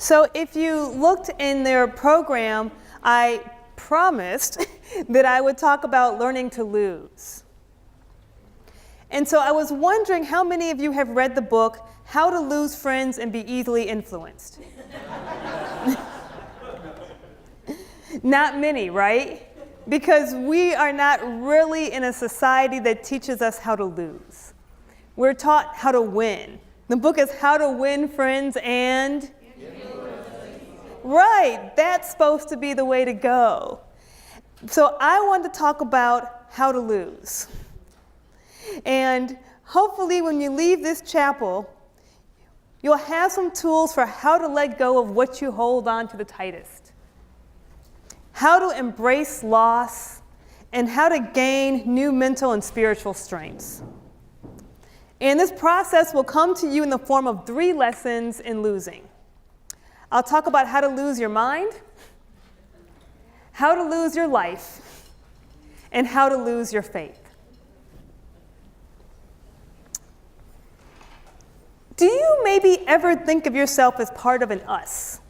So if you looked in their program, I promised that I would talk about learning to lose. And so I was wondering how many of you have read the book, How to Lose Friends and Be Easily Influenced? Not many, right? Because we are not really in a society that teaches us how to lose. We're taught how to win. The book is How to Win Friends and... Right, that's supposed to be the way to go. So I want to talk about how to lose. And hopefully when you leave this chapel, you'll have some tools for how to let go of what you hold on to the tightest, how to embrace loss, and how to gain new mental and spiritual strengths. And this process will come to you in the form of 3 lessons in losing. I'll talk about how to lose your mind, how to lose your life, and how to lose your faith. Do you maybe ever think of yourself as part of an us?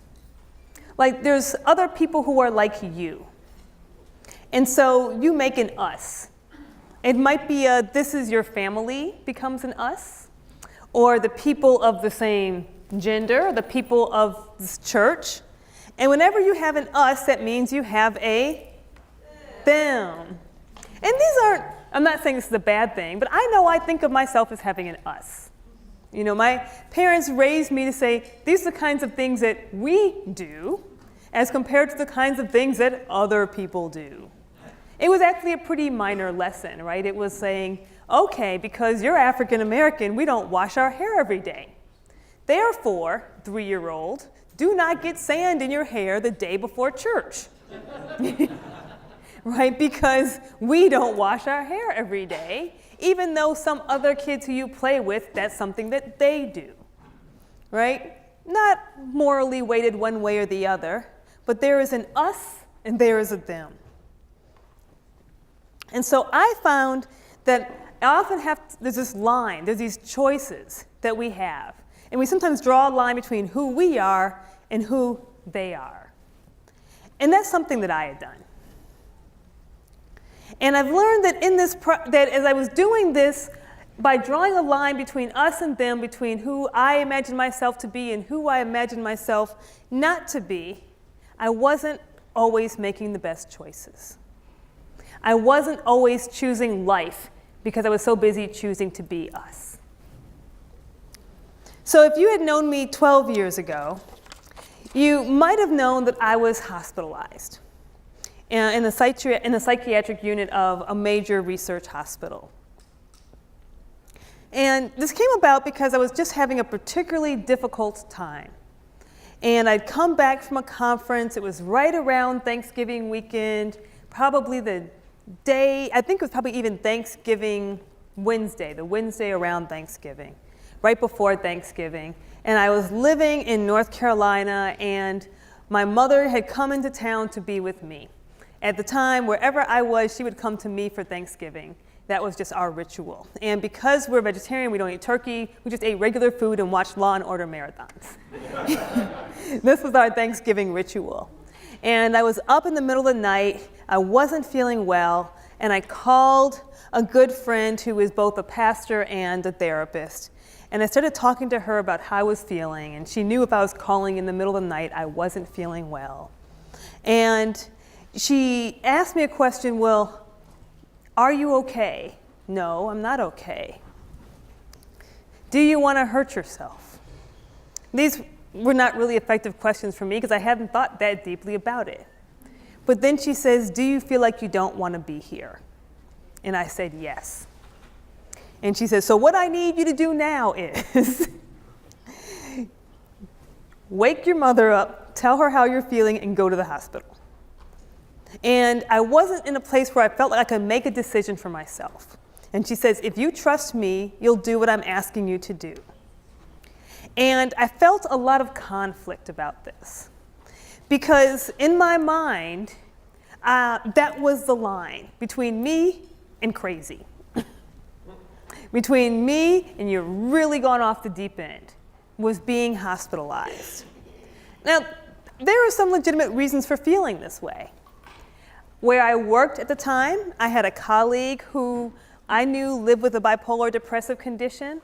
Like there's other people who are like you. And so you make an us. It might be this is your family becomes an us, or the people of the same gender, the people of this church. And whenever you have an us, that means you have a them. And these aren't, I'm not saying this is a bad thing, but I know I think of myself as having an us. You know, my parents raised me to say, these are the kinds of things that we do as compared to the kinds of things that other people do. It was actually a pretty minor lesson, right? It was saying, okay, because you're African American, we don't wash our hair every day. Therefore, 3-year-old, do not get sand in your hair the day before church. Right? Because we don't wash our hair every day, even though some other kids who you play with, that's something that they do. Right? Not morally weighted one way or the other, but there is an us and there is a them. And so I found that I often there's this line, there's these choices that we have. And we sometimes draw a line between who we are and who they are. And that's something that I had done. And I've learned that that as I was doing this, by drawing a line between us and them, between who I imagine myself to be and who I imagine myself not to be, I wasn't always making the best choices. I wasn't always choosing life because I was so busy choosing to be us. So if you had known me 12 years ago, you might have known that I was hospitalized in the psychiatric unit of a major research hospital. And this came about because I was just having a particularly difficult time. And I'd come back from a conference. It was right around Thanksgiving weekend, probably the day, I think it was probably even Thanksgiving Wednesday, the Wednesday around Thanksgiving, right before Thanksgiving. And I was living in North Carolina, and my mother had come into town to be with me. At the time, wherever I was, she would come to me for Thanksgiving. That was just our ritual. And because we're vegetarian, we don't eat turkey, we just ate regular food and watched Law and Order marathons. This was our Thanksgiving ritual. And I was up in the middle of the night, I wasn't feeling well, and I called a good friend who is both a pastor and a therapist. And I started talking to her about how I was feeling, and she knew if I was calling in the middle of the night, I wasn't feeling well. And she asked me a question, well, are you okay? No, I'm not okay. Do you want to hurt yourself? These were not really effective questions for me because I hadn't thought that deeply about it. But then she says, do you feel like you don't want to be here? And I said, yes. And she says, so what I need you to do now is wake your mother up, tell her how you're feeling, and go to the hospital. And I wasn't in a place where I felt like I could make a decision for myself. And she says, if you trust me, you'll do what I'm asking you to do. And I felt a lot of conflict about this. Because in my mind, that was the line between me and crazy. Between me and you're really gone off the deep end was being hospitalized. Now, there are some legitimate reasons for feeling this way. Where I worked at the time, I had a colleague who I knew lived with a bipolar depressive condition,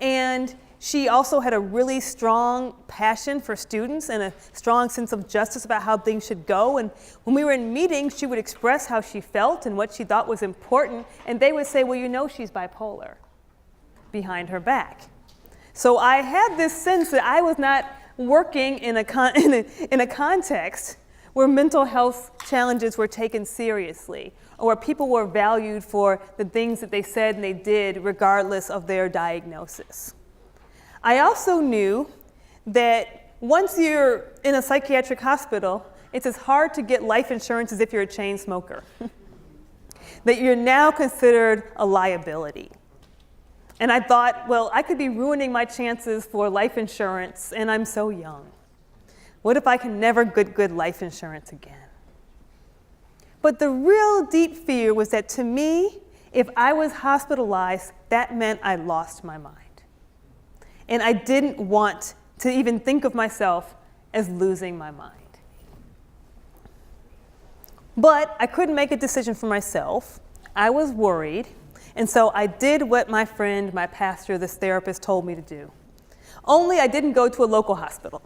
and she also had a really strong passion for students and a strong sense of justice about how things should go. And when we were in meetings, she would express how she felt and what she thought was important, and they would say, well, you know she's bipolar, behind her back. So I had this sense that I was not working in a context where mental health challenges were taken seriously, or where people were valued for the things that they said and they did regardless of their diagnosis. I also knew that once you're in a psychiatric hospital, it's as hard to get life insurance as if you're a chain smoker. That you're now considered a liability. And I thought, well, I could be ruining my chances for life insurance, and I'm so young. What if I can never get good life insurance again? But the real deep fear was that to me, if I was hospitalized, that meant I lost my mind. And I didn't want to even think of myself as losing my mind. But I couldn't make a decision for myself. I was worried. And so I did what my friend, my pastor, this therapist told me to do. Only I didn't go to a local hospital.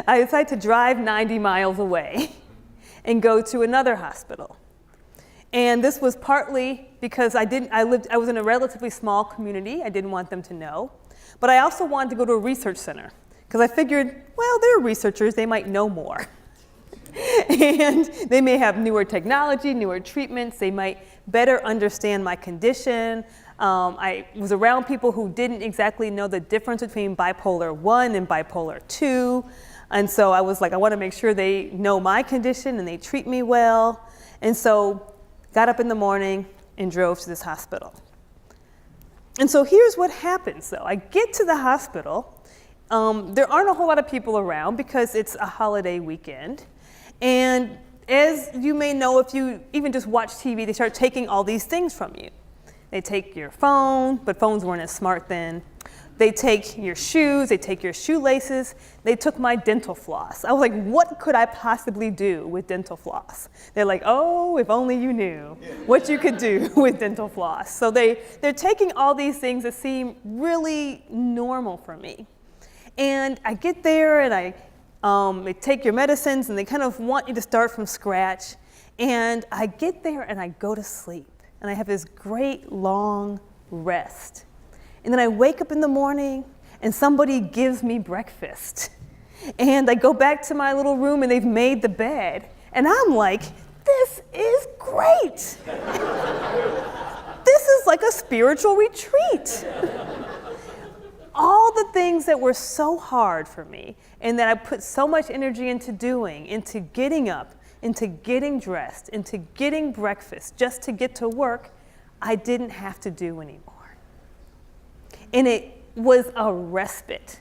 I decided to drive 90 miles away and go to another hospital. And this was partly because I was in a relatively small community. I didn't want them to know. But I also wanted to go to a research center because I figured, well, they're researchers, they might know more. And they may have newer technology, newer treatments, they might better understand my condition. I was around people who didn't exactly know the difference between bipolar 1 and bipolar 2. And so I was like, I want to make sure they know my condition and they treat me well. And so got up in the morning and drove to this hospital. And so here's what happens, though. I get to the hospital. There aren't a whole lot of people around because it's a holiday weekend. And as you may know, if you even just watch TV, they start taking all these things from you. They take your phone, but phones weren't as smart then. They take your shoes, they take your shoelaces. They took my dental floss. I was like, what could I possibly do with dental floss? They're like, oh, if only you knew what you could do with dental floss. So they're taking all these things that seem really normal for me. And I get there and they take your medicines and they kind of want you to start from scratch. And I get there and I go to sleep. And I have this great long rest. And then I wake up in the morning and somebody gives me breakfast. And I go back to my little room and they've made the bed. And I'm like, this is great. This is like a spiritual retreat. All the things that were so hard for me and that I put so much energy into doing, into getting up, into getting dressed, into getting breakfast just to get to work, I didn't have to do anymore. And it was a respite.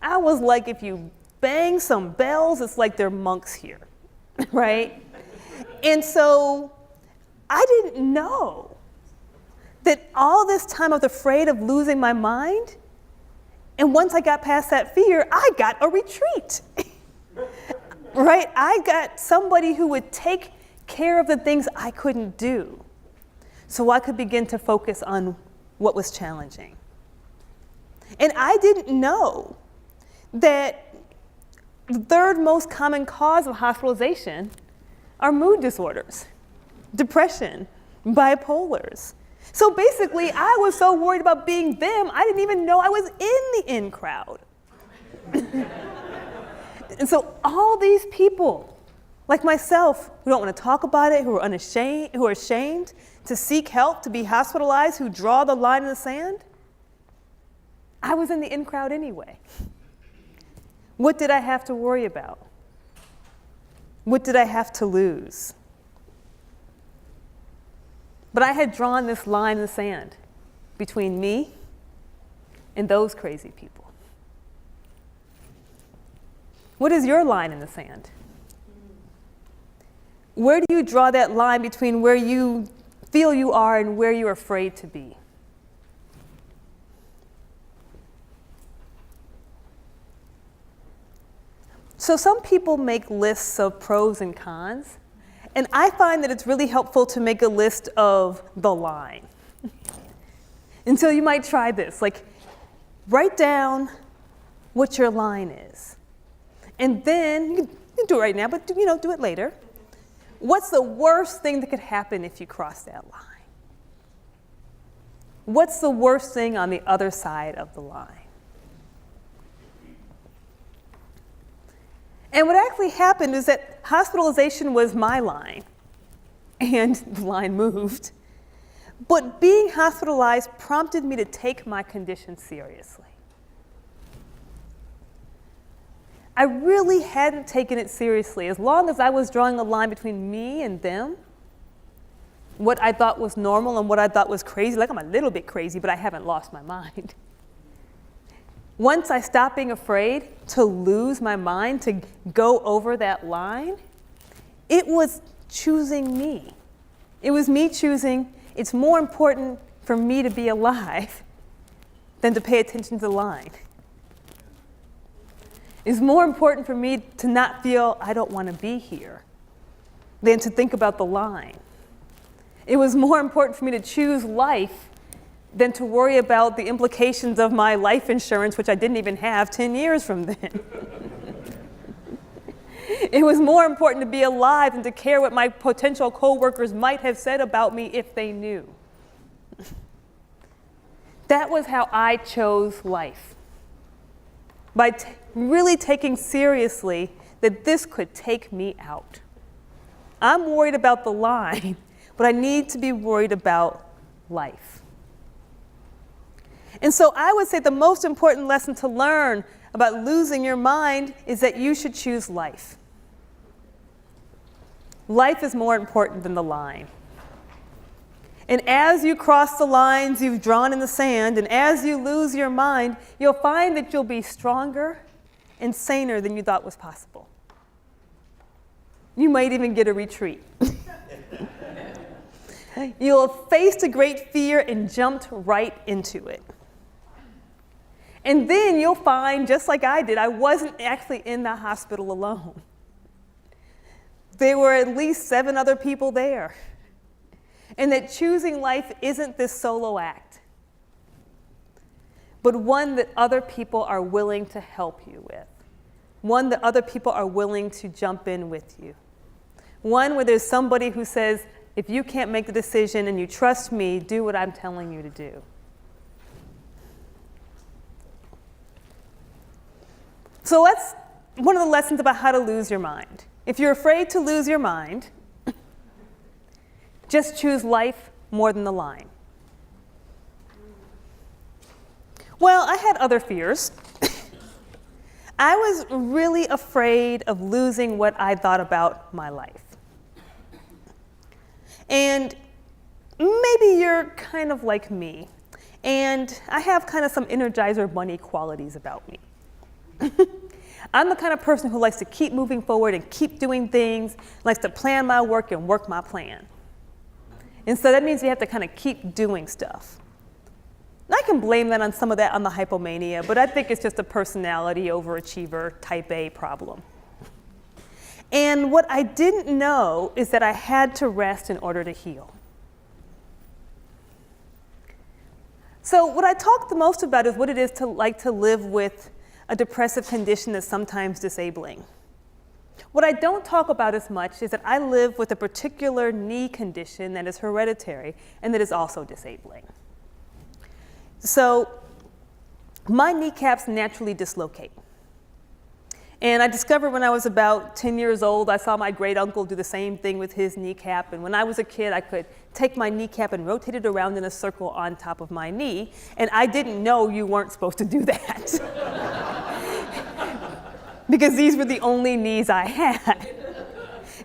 I was like, if you bang some bells, it's like they're monks here, right? And so I didn't know that all this time I was afraid of losing my mind. And once I got past that fear, I got a retreat, right? I got somebody who would take care of the things I couldn't do so I could begin to focus on what was challenging. And I didn't know that the third most common cause of hospitalization are mood disorders, depression, bipolars. So basically, I was so worried about being them, I didn't even know I was in the in crowd. And so all these people, like myself, who don't want to talk about it, who are unashamed, who are ashamed to seek help, to be hospitalized, who draw the line in the sand, I was in the in crowd anyway. What did I have to worry about? What did I have to lose? But I had drawn this line in the sand between me and those crazy people. What is your line in the sand? Where do you draw that line between where you feel you are and where you're afraid to be? So some people make lists of pros and cons, and I find that it's really helpful to make a list of the line. And so you might try this, like write down what your line is. And then, you can do it right now, but do it later. What's the worst thing that could happen if you cross that line? What's the worst thing on the other side of the line? And what actually happened is that hospitalization was my line, and the line moved. But being hospitalized prompted me to take my condition seriously. I really hadn't taken it seriously. As long as I was drawing a line between me and them, what I thought was normal and what I thought was crazy, like I'm a little bit crazy, but I haven't lost my mind. Once I stopped being afraid to lose my mind, to go over that line, it was choosing me. It was me choosing, it's more important for me to be alive than to pay attention to the line. It's more important for me to not feel I don't want to be here than to think about the line. It was more important for me to choose life than to worry about the implications of my life insurance, which I didn't even have 10 years from then. It was more important to be alive than to care what my potential coworkers might have said about me if they knew. That was how I chose life. By really taking seriously that this could take me out. I'm worried about the line, but I need to be worried about life. And so I would say the most important lesson to learn about losing your mind is that you should choose life. Life is more important than the line. And as you cross the lines you've drawn in the sand, and as you lose your mind, you'll find that you'll be stronger and saner than you thought was possible. You might even get a retreat. You'll have faced a great fear and jumped right into it. And then you'll find, just like I did, I wasn't actually in the hospital alone. There were at least 7 other people there. And that choosing life isn't this solo act, but one that other people are willing to help you with. One that other people are willing to jump in with you. One where there's somebody who says, if you can't make the decision and you trust me, do what I'm telling you to do. So that's one of the lessons about how to lose your mind. If you're afraid to lose your mind, just choose life more than the line. Well, I had other fears. I was really afraid of losing what I thought about my life. And maybe you're kind of like me, and I have kind of some Energizer Bunny qualities about me. I'm the kind of person who likes to keep moving forward and keep doing things, likes to plan my work and work my plan. And so that means you have to kind of keep doing stuff. And I can blame that on some of that on the hypomania, but I think it's just a personality overachiever type A problem. And what I didn't know is that I had to rest in order to heal. So what I talk the most about is what it is to live with a depressive condition that's sometimes disabling. What I don't talk about as much is that I live with a particular knee condition that is hereditary and that is also disabling. So my kneecaps naturally dislocate. And I discovered when I was about 10 years old, I saw my great uncle do the same thing with his kneecap. And when I was a kid, I could take my kneecap and rotate it around in a circle on top of my knee. And I didn't know you weren't supposed to do that. Because these were the only knees I had.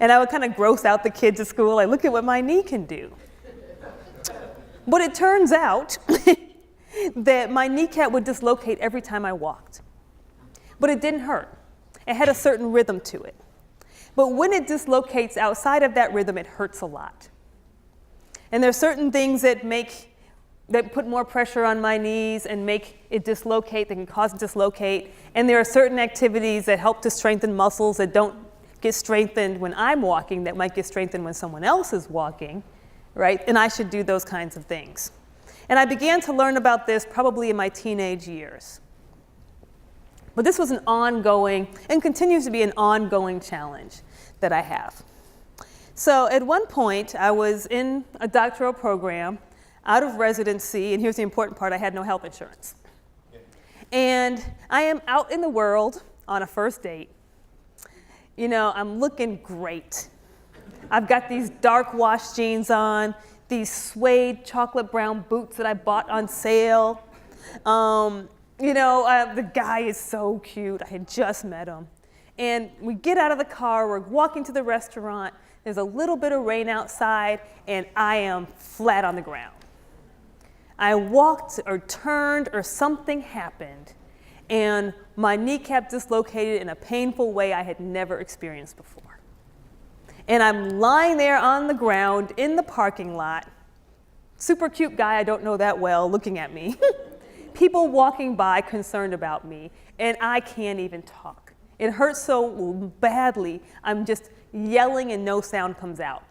And I would kind of gross out the kids at school, like, look at what my knee can do. But it turns out that my kneecap would dislocate every time I walked. But it didn't hurt. It had a certain rhythm to it. But when it dislocates outside of that rhythm, it hurts a lot. And there are certain things that make that put more pressure on my knees and make it dislocate, they can cause it to dislocate. And there are certain activities that help to strengthen muscles that don't get strengthened when I'm walking that might get strengthened when someone else is walking, right? And I should do those kinds of things. And I began to learn about this probably in my teenage years. But this was an ongoing, and continues to be an ongoing challenge that I have. So at one point, I was in a doctoral program, out of residency, and here's the important part, I had no health insurance. And I am out in the world on a first date. You know, I'm looking great. I've got these dark wash jeans on, these suede chocolate brown boots that I bought on sale. The guy is so cute. I had just met him. And we get out of the car, we're walking to the restaurant, there's a little bit of rain outside, and I am flat on the ground. I walked or turned or something happened, and my kneecap dislocated in a painful way I had never experienced before. And I'm lying there on the ground in the parking lot, super cute guy I don't know that well looking at me, people walking by concerned about me, and I can't even talk. It hurts so badly, I'm just yelling and no sound comes out.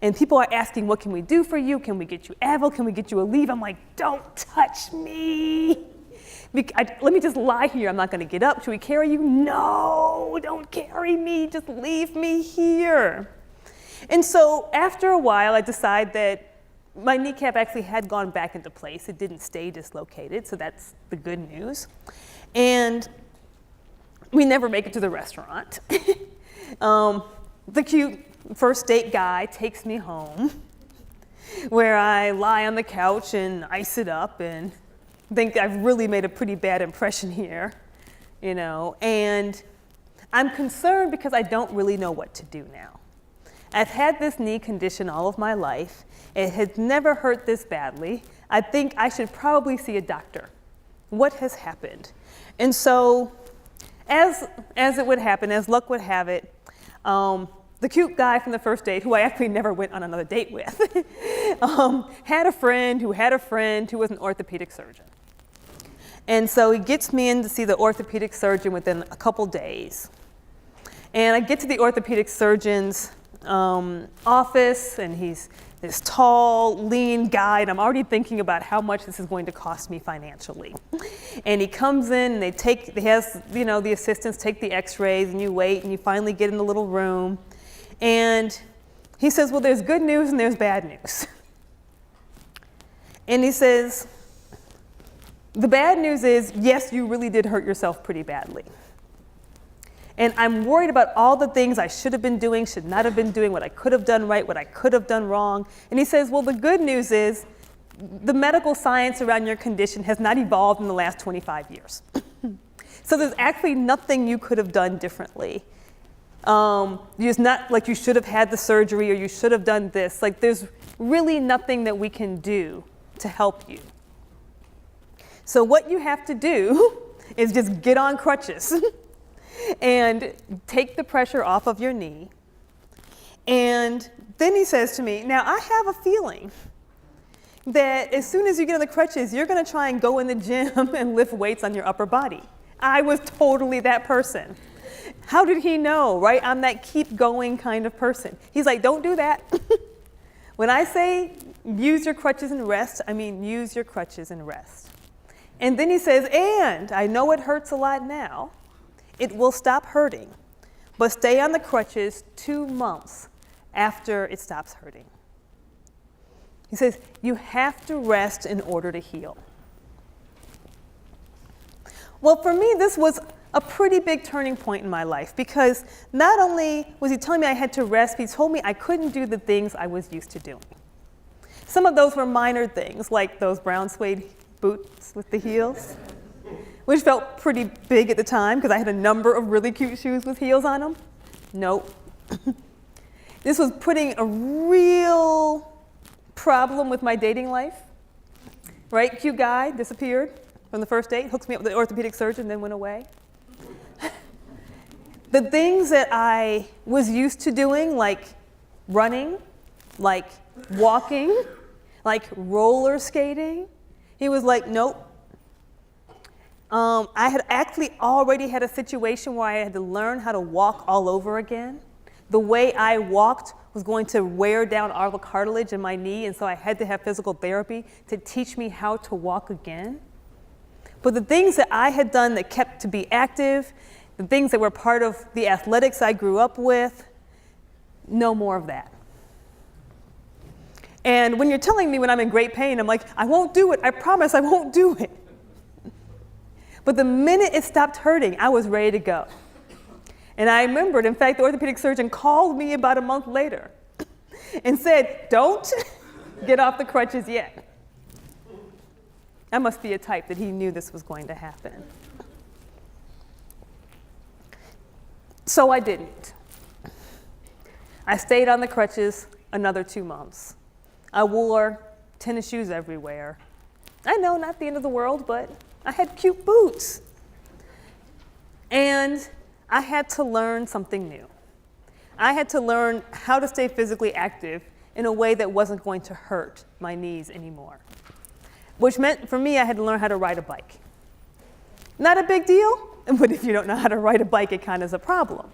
And people are asking, what can we do for you? Can we get you Advil? Can we get you a leave? I'm like, don't touch me. Let me just lie here. I'm not going to get up. Should we carry you? No, don't carry me. Just leave me here. And so after a while, I decided that my kneecap actually had gone back into place. It didn't stay dislocated, so that's the good news. And we never make it to the restaurant. The cute first date guy takes me home, where I lie on the couch and ice it up and think I've really made a pretty bad impression here, and I'm concerned because I don't really know what to do now. I've had this knee condition all of my life. It has never hurt this badly. I think I should probably see a doctor. What has happened? And so, as it would happen, as luck would have it, the cute guy from the first date, who I actually never went on another date with, had a friend who was an orthopedic surgeon. And so he gets me in to see the orthopedic surgeon within a couple days. And I get to the orthopedic surgeon's office, and he's this tall, lean guy, and I'm already thinking about how much this is going to cost me financially. And he comes in, and the assistants take the x-rays, and you wait, and you finally get in the little room. And he says, well, there's good news and there's bad news. And he says, the bad news is, yes, you really did hurt yourself pretty badly. And I'm worried about all the things I should have been doing, should not have been doing, what I could have done right, what I could have done wrong. And he says, well, the good news is the medical science around your condition has not evolved in the last 25 years. So there's actually nothing you could have done differently. It's not like you should have had the surgery or you should have done this. Like, there's really nothing that we can do to help you. So what you have to do is just get on crutches and take the pressure off of your knee. And then he says to me, now I have a feeling that as soon as you get on the crutches, you're going to try and go in the gym and lift weights on your upper body. I was totally that person. How did he know, right? I'm that keep going kind of person. He's like, don't do that. When I say use your crutches and rest, I mean use your crutches and rest. And then he says, and I know it hurts a lot now. It will stop hurting, but stay on the crutches 2 months after it stops hurting. He says, you have to rest in order to heal. Well, for me, this was a pretty big turning point in my life, because not only was he telling me I had to rest, he told me I couldn't do the things I was used to doing. Some of those were minor things, like those brown suede boots with the heels, which felt pretty big at the time because I had a number of really cute shoes with heels on them. Nope. This was putting a real problem with my dating life, right? Cute guy disappeared from the first date, hooks me up with the orthopedic surgeon, then went away. The things that I was used to doing, like running, like walking, like roller skating. He was like, nope. I had actually already had a situation where I had to learn how to walk all over again. The way I walked was going to wear down all the cartilage in my knee, and so I had to have physical therapy to teach me how to walk again. But the things that I had done that kept to be active, the things that were part of the athletics I grew up with, no more of that. And when you're telling me when I'm in great pain, I'm like, I won't do it. I promise I won't do it. But the minute it stopped hurting, I was ready to go. And I remembered, in fact, the orthopedic surgeon called me about a month later and said, don't get off the crutches yet. I must be a type that he knew this was going to happen. So I didn't. I stayed on the crutches another 2 months. I wore tennis shoes everywhere. I know, not the end of the world, but I had cute boots. And I had to learn something new. I had to learn how to stay physically active in a way that wasn't going to hurt my knees anymore. Which meant, for me, I had to learn how to ride a bike. Not a big deal, but if you don't know how to ride a bike, it kind of is a problem.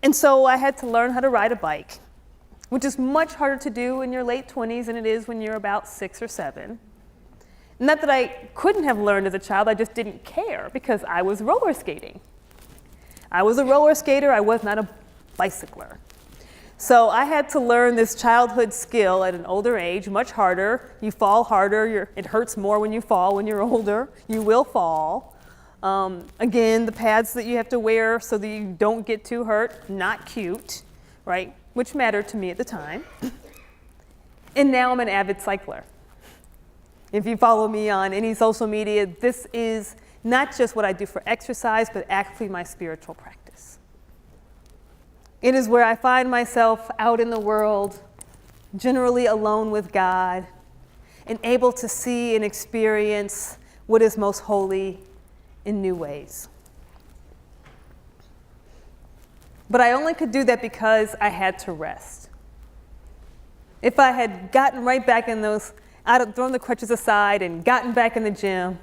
And so I had to learn how to ride a bike, which is much harder to do in your late 20s than it is when you're about 6 or 7. Not that I couldn't have learned as a child, I just didn't care because I was roller skating. I was a roller skater, I was not a bicycler. So I had to learn this childhood skill at an older age, much harder. You fall harder, it hurts more when you fall when you're older. You will fall. Again, the pads that you have to wear so that you don't get too hurt, not cute, right? Which mattered to me at the time. And now I'm an avid cycler. If you follow me on any social media, this is not just what I do for exercise, but actually my spiritual practice. It is where I find myself out in the world, generally alone with God, and able to see and experience what is most holy in new ways. But I only could do that because I had to rest. If I had gotten right back in those, thrown the crutches aside and gotten back in the gym,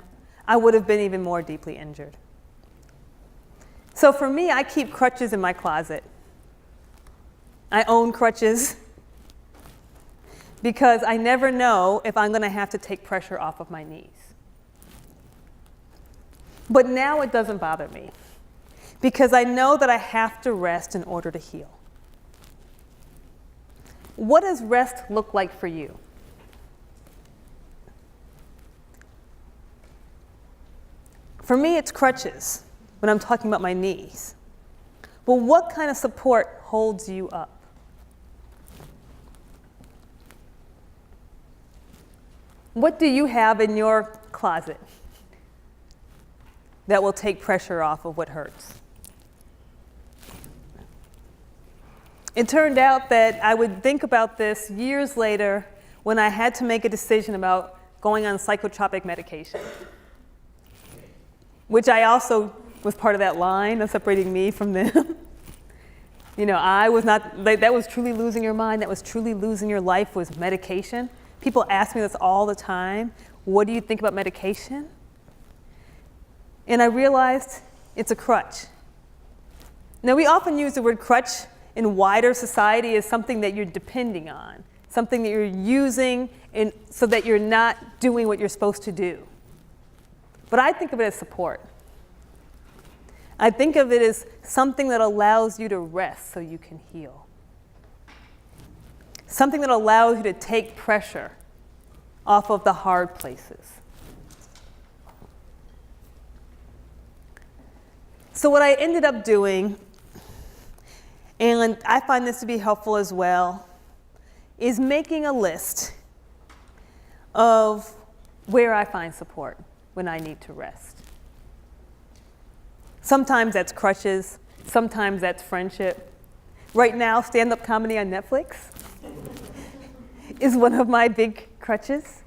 I would have been even more deeply injured. So for me, I keep crutches in my closet. I own crutches because I never know if I'm going to have to take pressure off of my knees. But now it doesn't bother me because I know that I have to rest in order to heal. What does rest look like for you? For me, it's crutches when I'm talking about my knees. But what kind of support holds you up? What do you have in your closet that will take pressure off of what hurts? It turned out that I would think about this years later when I had to make a decision about going on psychotropic medication, which I also was part of that line of separating me from them. You know, I was not, that was truly losing your mind, that was truly losing your life was medication. People ask me this all the time, what do you think about medication? And I realized it's a crutch. Now, we often use the word crutch in wider society as something that you're depending on, something that you're using so that you're not doing what you're supposed to do. But I think of it as support. I think of it as something that allows you to rest so you can heal. Something that allows you to take pressure off of the hard places. So what I ended up doing, and I find this to be helpful as well, is making a list of where I find support when I need to rest. Sometimes that's crutches, sometimes that's friendship. Right now, stand-up comedy on Netflix is one of my big crutches.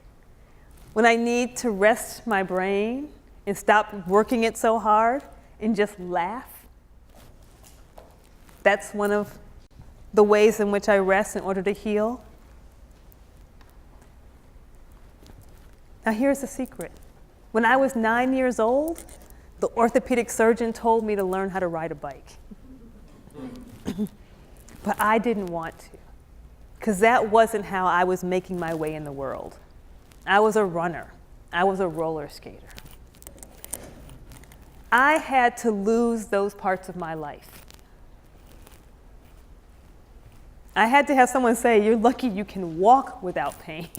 When I need to rest my brain and stop working it so hard and just laugh, that's one of the ways in which I rest in order to heal. Now here's the secret. When I was 9 years old, the orthopedic surgeon told me to learn how to ride a bike. But I didn't want to, because that wasn't how I was making my way in the world. I was a runner. I was a roller skater. I had to lose those parts of my life. I had to have someone say, "You're lucky you can walk without pain."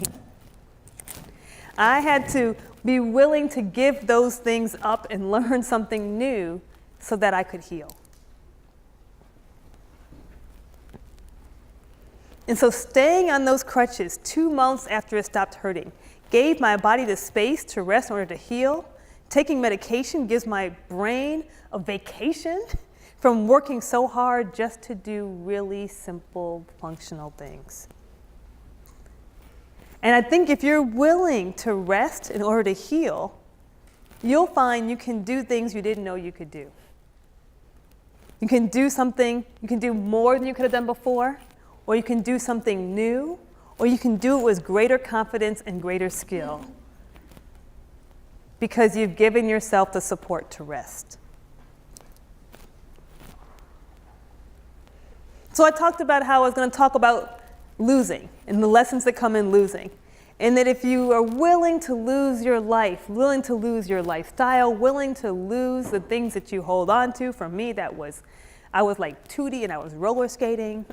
I had to be willing to give those things up and learn something new so that I could heal. And so staying on those crutches 2 months after it stopped hurting gave my body the space to rest in order to heal. Taking medication gives my brain a vacation from working so hard just to do really simple, functional things. And I think if you're willing to rest in order to heal, you'll find you can do things you didn't know you could do. You can do something, you can do more than you could have done before, or you can do something new, or you can do it with greater confidence and greater skill because you've given yourself the support to rest. So I talked about how I was going to talk about losing and the lessons that come in losing. And that if you are willing to lose your life, willing to lose your lifestyle, willing to lose the things that you hold on to, for me I was like Tootie and I was roller skating.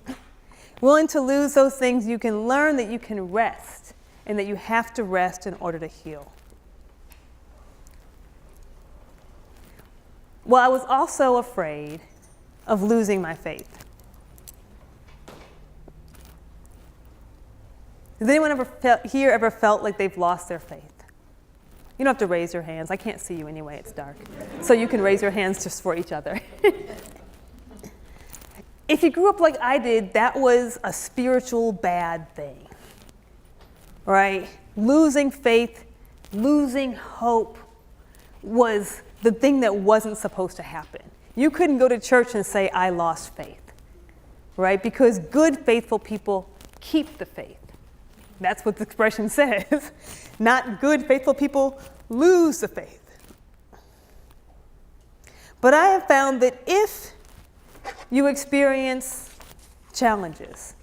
Willing to lose those things, you can learn that you can rest and that you have to rest in order to heal. Well, I was also afraid of losing my faith. Has anyone ever felt like they've lost their faith? You don't have to raise your hands. I can't see you anyway, it's dark. So you can raise your hands just for each other. If you grew up like I did, that was a spiritual bad thing, right? Losing faith, losing hope was the thing that wasn't supposed to happen. You couldn't go to church and say, "I lost faith," right? Because good, faithful people keep the faith. That's what the expression says. Not good, faithful people lose the faith. But I have found that if you experience challenges,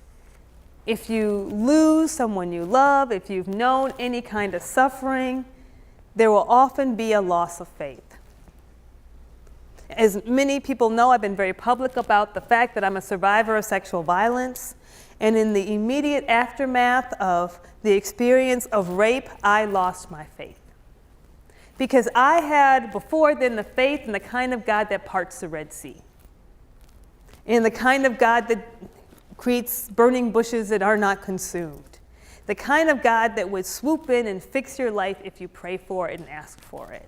if you lose someone you love, if you've known any kind of suffering, there will often be a loss of faith. As many people know, I've been very public about the fact that I'm a survivor of sexual violence. And in the immediate aftermath of the experience of rape, I lost my faith. Because I had before then the faith in the kind of God that parts the Red Sea. And the kind of God that creates burning bushes that are not consumed. The kind of God that would swoop in and fix your life if you pray for it and ask for it.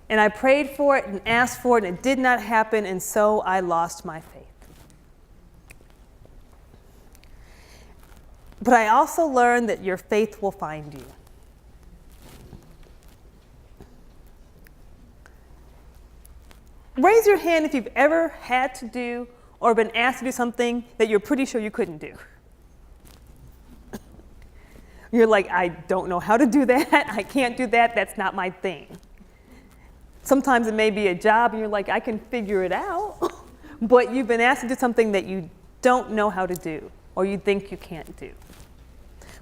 And I prayed for it and asked for it, and it did not happen, and so I lost my faith. But I also learned that your faith will find you. Raise your hand if you've ever had to do or been asked to do something that you're pretty sure you couldn't do. You're like, "I don't know how to do that. I can't do that. That's not my thing." Sometimes it may be a job and you're like, "I can figure it out." But you've been asked to do something that you don't know how to do or you think you can't do.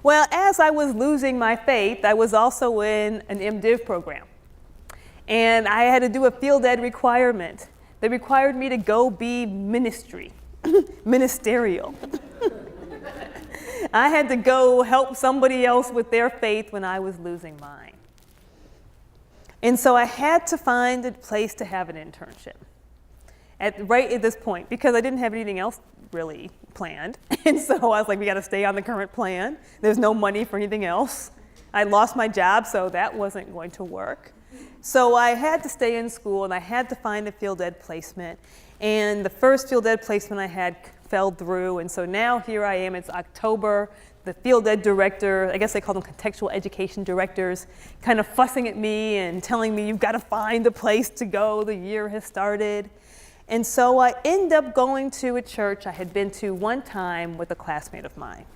Well, as I was losing my faith, I was also in an MDiv program. And I had to do a field ed requirement that required me to go be ministerial. I had to go help somebody else with their faith when I was losing mine. And so I had to find a place to have an internship right at this point, because I didn't have anything else really planned. And so I was like, we got to stay on the current plan. There's no money for anything else. I lost my job, so that wasn't going to work. So I had to stay in school, and I had to find a field ed placement. And the first field ed placement I had fell through, and so now here I am. It's October. The field ed director, I guess they call them contextual education directors, kind of fussing at me and telling me, "You've got to find a place to go. The year has started." And so I end up going to a church I had been to one time with a classmate of mine.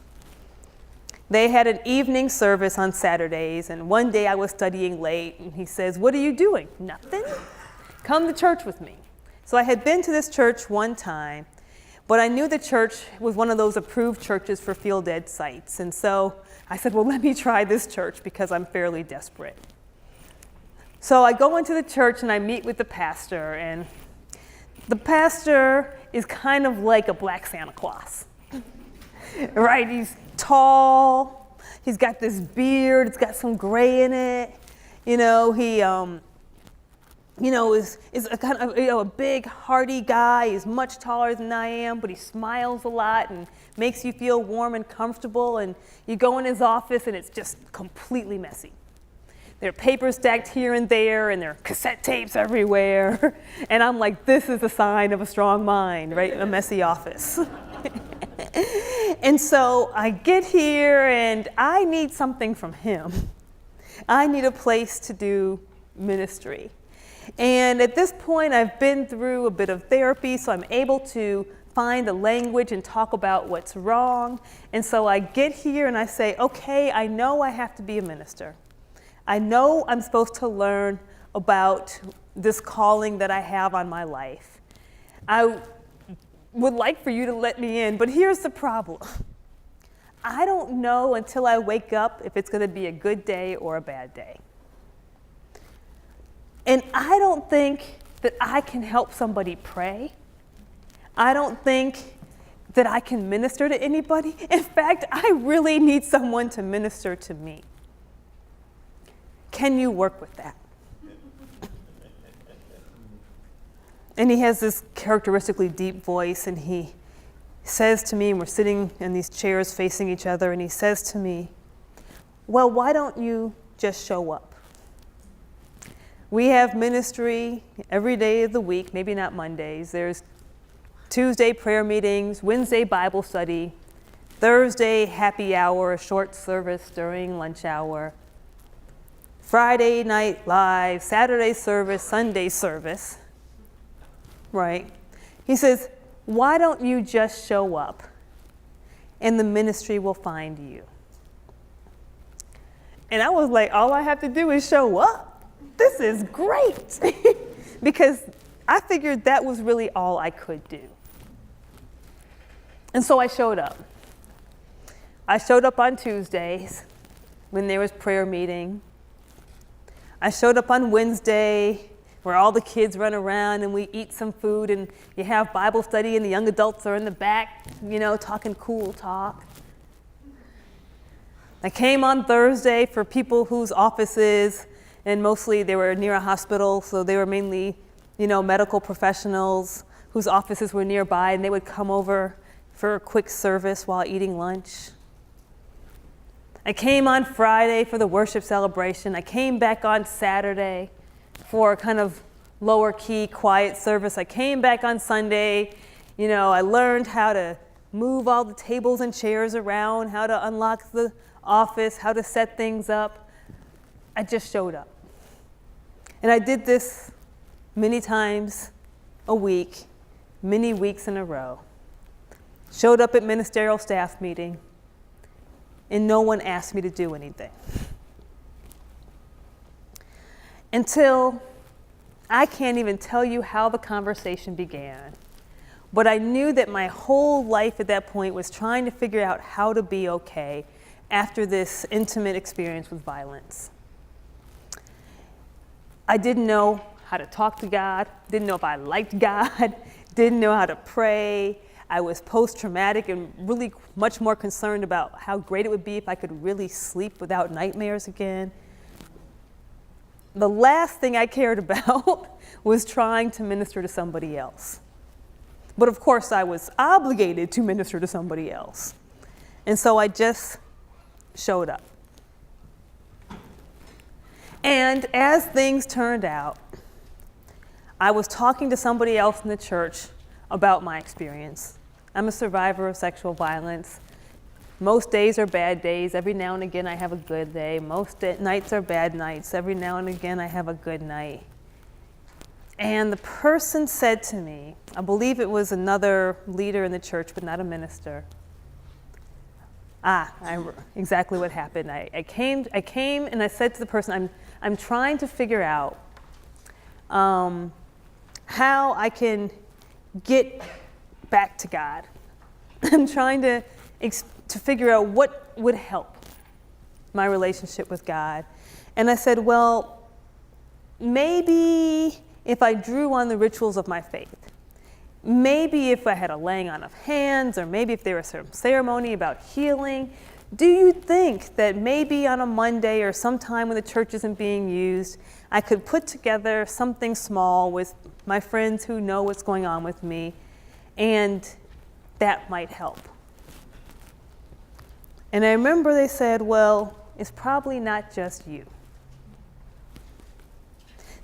They had an evening service on Saturdays, and one day I was studying late, and he says, "What are you doing?" "Nothing. Come to church with me." So I had been to this church one time, but I knew the church was one of those approved churches for field ed sites. And so I said, well, let me try this church because I'm fairly desperate. So I go into the church and I meet with the pastor, and the pastor is kind of like a black Santa Claus, right? He's tall, he's got this beard, it's got some gray in it. He is a kind of, a big, hearty guy. He's much taller than I am, but he smiles a lot and makes you feel warm and comfortable. And you go in his office, and it's just completely messy. There are papers stacked here and there, and there are cassette tapes everywhere. And I'm like, this is a sign of a strong mind, right? A messy office. And so I get here, and I need something from him. I need a place to do ministry. And at this point, I've been through a bit of therapy, so I'm able to find the language and talk about what's wrong. And so I get here and I say, okay, I know I have to be a minister. I know I'm supposed to learn about this calling that I have on my life. I would like for you to let me in, but here's the problem. I don't know until I wake up if it's going to be a good day or a bad day. And I don't think that I can help somebody pray. I don't think that I can minister to anybody. In fact, I really need someone to minister to me. Can you work with that? And he has this characteristically deep voice, and he says to me, and we're sitting in these chairs facing each other, and he says to me, well, why don't you just show up? We have ministry every day of the week, maybe not Mondays. There's Tuesday prayer meetings, Wednesday Bible study, Thursday happy hour, a short service during lunch hour, Friday night live, Saturday service, Sunday service, right? He says, why don't you just show up and the ministry will find you? And I was like, all I have to do is show up. This is great. Because I figured that was really all I could do. And so I showed up. I showed up on Tuesdays when there was prayer meeting. I showed up on Wednesday where all the kids run around and we eat some food and you have Bible study and the young adults are in the back, talking cool talk. I came on Thursday for people whose offices, and mostly they were near a hospital, so they were mainly, medical professionals whose offices were nearby, and they would come over for a quick service while eating lunch. I came on Friday for the worship celebration. I came back on Saturday for a kind of lower key, quiet service. I came back on Sunday. I learned how to move all the tables and chairs around, how to unlock the office, how to set things up. I just showed up. And I did this many times a week, many weeks in a row. Showed up at ministerial staff meeting, and no one asked me to do anything. Until I can't even tell you how the conversation began, but I knew that my whole life at that point was trying to figure out how to be okay after this intimate experience with violence. I didn't know how to talk to God, didn't know if I liked God, didn't know how to pray. I was post-traumatic and really much more concerned about how great it would be if I could really sleep without nightmares again. The last thing I cared about was trying to minister to somebody else. But of course, I was obligated to minister to somebody else. And so I just showed up. And as things turned out, I was talking to somebody else in the church about my experience. I'm a survivor of sexual violence. Most days are bad days. Every now and again, I have a good day. Most nights are bad nights. Every now and again, I have a good night. And the person said to me, I believe it was another leader in the church, but not a minister, I remember exactly what happened. I came and I said to the person, I'm trying to figure out how I can get back to God. I'm trying to figure out what would help my relationship with God. And I said, well, maybe if I drew on the rituals of my faith, maybe if I had a laying on of hands, or maybe if there was some ceremony about healing, do you think that maybe on a Monday or sometime when the church isn't being used, I could put together something small with my friends who know what's going on with me, and that might help? And I remember they said, well, it's probably not just you.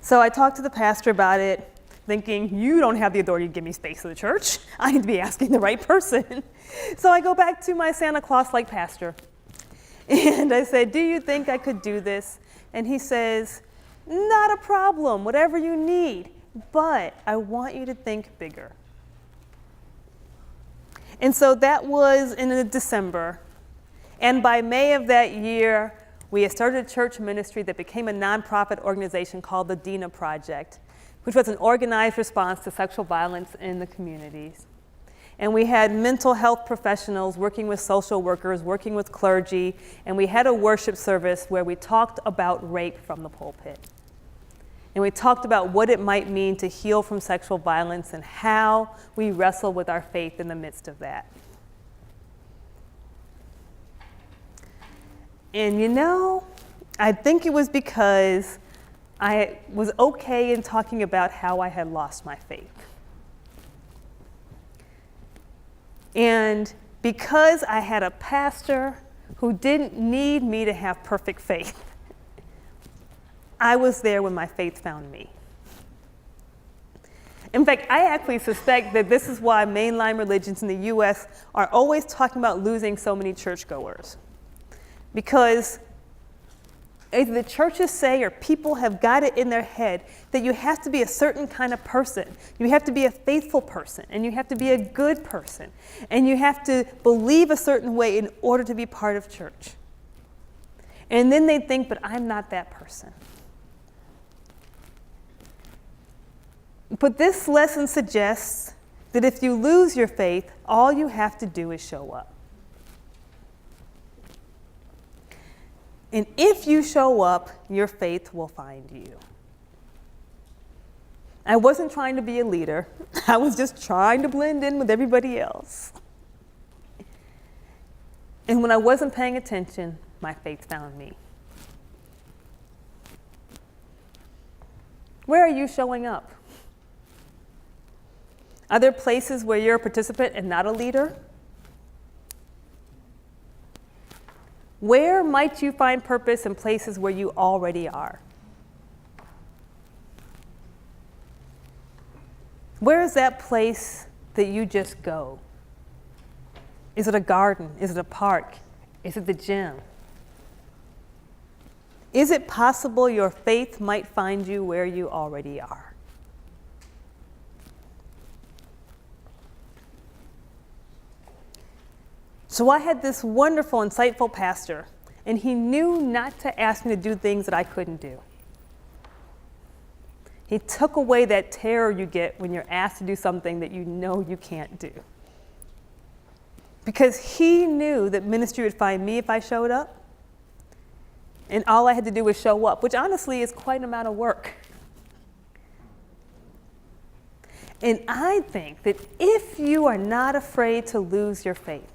So I talked to the pastor about it, thinking, you don't have the authority to give me space in the church. I need to be asking the right person. So I go back to my Santa Claus-like pastor, and I said, do you think I could do this? And he says, not a problem, whatever you need, but I want you to think bigger. And so that was in December. And by May of that year, we had started a church ministry that became a nonprofit organization called the Dina Project, which was an organized response to sexual violence in the communities. And we had mental health professionals working with social workers, working with clergy, and we had a worship service where we talked about rape from the pulpit. And we talked about what it might mean to heal from sexual violence and how we wrestle with our faith in the midst of that. And you know, I think it was because I was okay in talking about how I had lost my faith. And because I had a pastor who didn't need me to have perfect faith, I was there when my faith found me. In fact, I actually suspect that this is why mainline religions in the US are always talking about losing so many churchgoers. Because either the churches say or people have got it in their head that you have to be a certain kind of person. You have to be a faithful person, and you have to be a good person, and you have to believe a certain way in order to be part of church. And then they think, but I'm not that person. But this lesson suggests that if you lose your faith, all you have to do is show up. And if you show up, your faith will find you. I wasn't trying to be a leader. I was just trying to blend in with everybody else. And when I wasn't paying attention, my faith found me. Where are you showing up? Are there places where you're a participant and not a leader? Where might you find purpose in places where you already are? Where is that place that you just go? Is it a garden? Is it a park? Is it the gym? Is it possible your faith might find you where you already are? So I had this wonderful, insightful pastor, and he knew not to ask me to do things that I couldn't do. He took away that terror you get when you're asked to do something that you know you can't do. Because he knew that ministry would find me if I showed up, and all I had to do was show up, which honestly is quite an amount of work. And I think that if you are not afraid to lose your faith,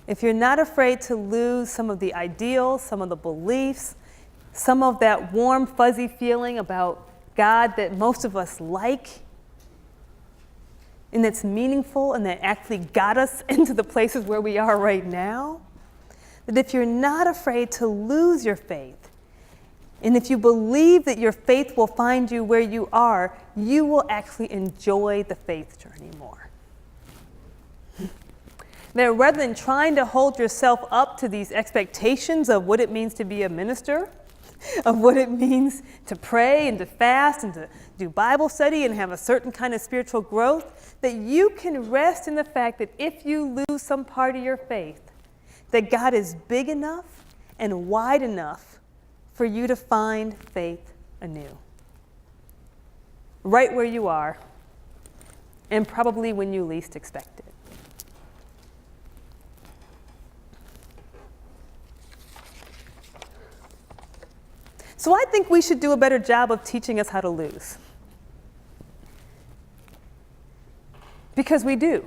if you're not afraid to lose some of the ideals, some of the beliefs, some of that warm, fuzzy feeling about God that most of us like, and that's meaningful and that actually got us into the places where we are right now, that if you're not afraid to lose your faith, and if you believe that your faith will find you where you are, you will actually enjoy the faith journey more. That rather than trying to hold yourself up to these expectations of what it means to be a minister, of what it means to pray and to fast and to do Bible study and have a certain kind of spiritual growth, that you can rest in the fact that if you lose some part of your faith, that God is big enough and wide enough for you to find faith anew. Right where you are, and probably when you least expect it. So I think we should do a better job of teaching us how to lose. Because we do.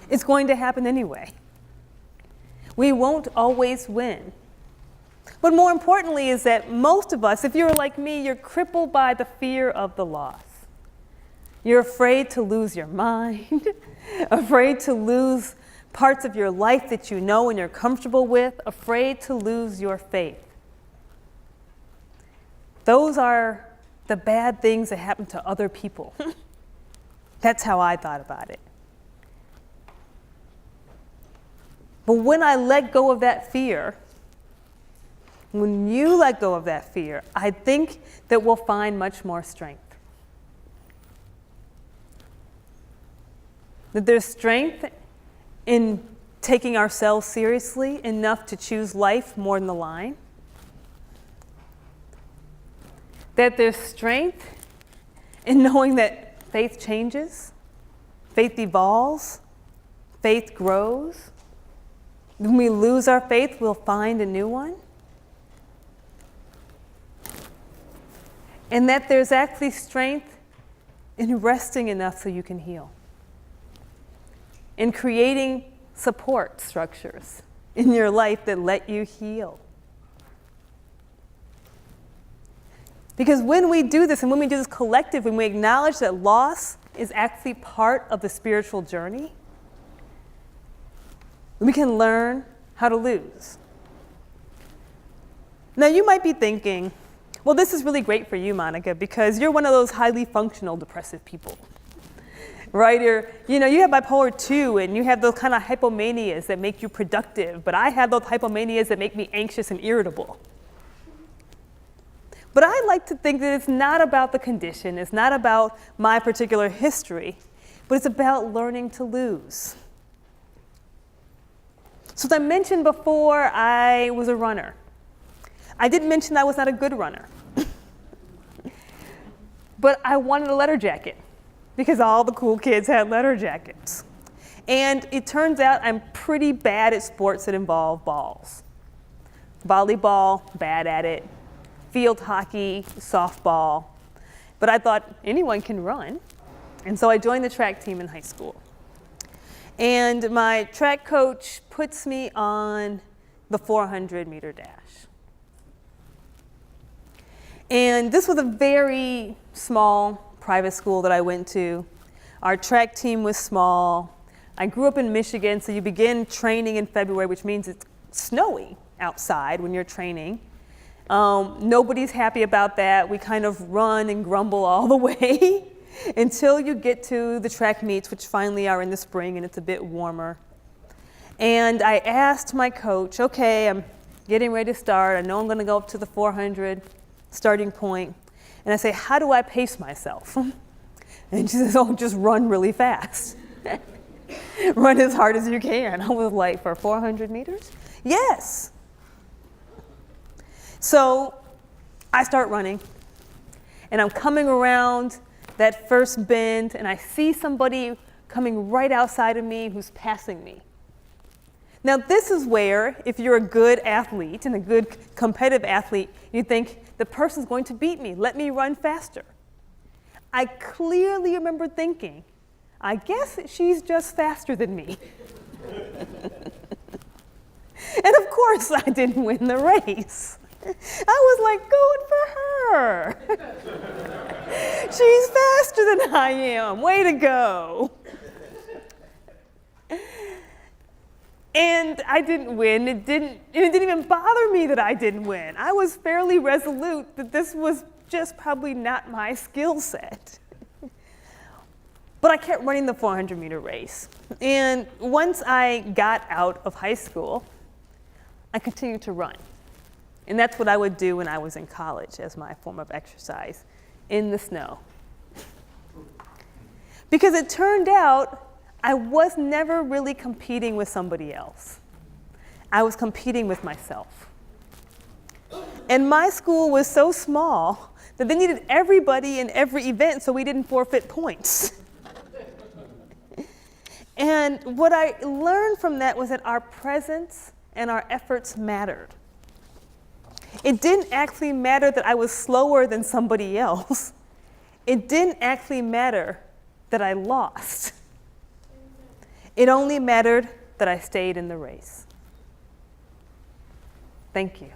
It's going to happen anyway. We won't always win. But more importantly is that most of us, if you're like me, you're crippled by the fear of the loss. You're afraid to lose your mind, afraid to lose parts of your life that you know and you're comfortable with, afraid to lose your faith. Those are the bad things that happen to other people. That's how I thought about it. But when I let go of that fear, when you let go of that fear, I think that we'll find much more strength. That there's strength in taking ourselves seriously enough to choose life more than the line. That there's strength in knowing that faith changes, faith evolves, faith grows. When we lose our faith, we'll find a new one. And that there's actually strength in resting enough so you can heal. In creating support structures in your life that let you heal. Because when we do this, and when we do this collectively, when we acknowledge that loss is actually part of the spiritual journey, we can learn how to lose. Now you might be thinking, well, this is really great for you, Monica, because you're one of those highly functional depressive people. Right? You have bipolar 2 and you have those kind of hypomanias that make you productive, but I have those hypomanias that make me anxious and irritable. But I like to think that it's not about the condition, it's not about my particular history, but it's about learning to lose. So as I mentioned before, I was a runner. I didn't mention I was not a good runner. But I wanted a letter jacket because all the cool kids had letter jackets. And it turns out I'm pretty bad at sports that involve balls. Volleyball, bad at it. Field hockey, softball. But I thought anyone can run. And so I joined the track team in high school. And my track coach puts me on the 400-meter dash. And this was a very small private school that I went to. Our track team was small. I grew up in Michigan, so you begin training in February, which means it's snowy outside when you're training. Nobody's happy about that. We kind of run and grumble all the way until you get to the track meets, which finally are in the spring and it's a bit warmer. And I asked my coach, okay, I'm getting ready to start. I know I'm going to go up to the 400 starting point. And I say, how do I pace myself? And she says, oh, just run really fast. Run as hard as you can. I was like, for 400 meters? Yes. So I start running, and I'm coming around that first bend, and I see somebody coming right outside of me who's passing me. Now this is where, if you're a good athlete and a good competitive athlete, you think, the person's going to beat me, let me run faster. I clearly remember thinking, I guess she's just faster than me. And of course I didn't win the race. I was like, good for her. She's faster than I am, way to go. And I didn't win. It didn't even bother me that I didn't win. I was fairly resolute that this was just probably not my skill set. But I kept running the 400-meter race. And once I got out of high school, I continued to run. And that's what I would do when I was in college as my form of exercise, in the snow. Because it turned out I was never really competing with somebody else. I was competing with myself. And my school was so small that they needed everybody in every event so we didn't forfeit points. And what I learned from that was that our presence and our efforts mattered. It didn't actually matter that I was slower than somebody else. It didn't actually matter that I lost. It only mattered that I stayed in the race. Thank you.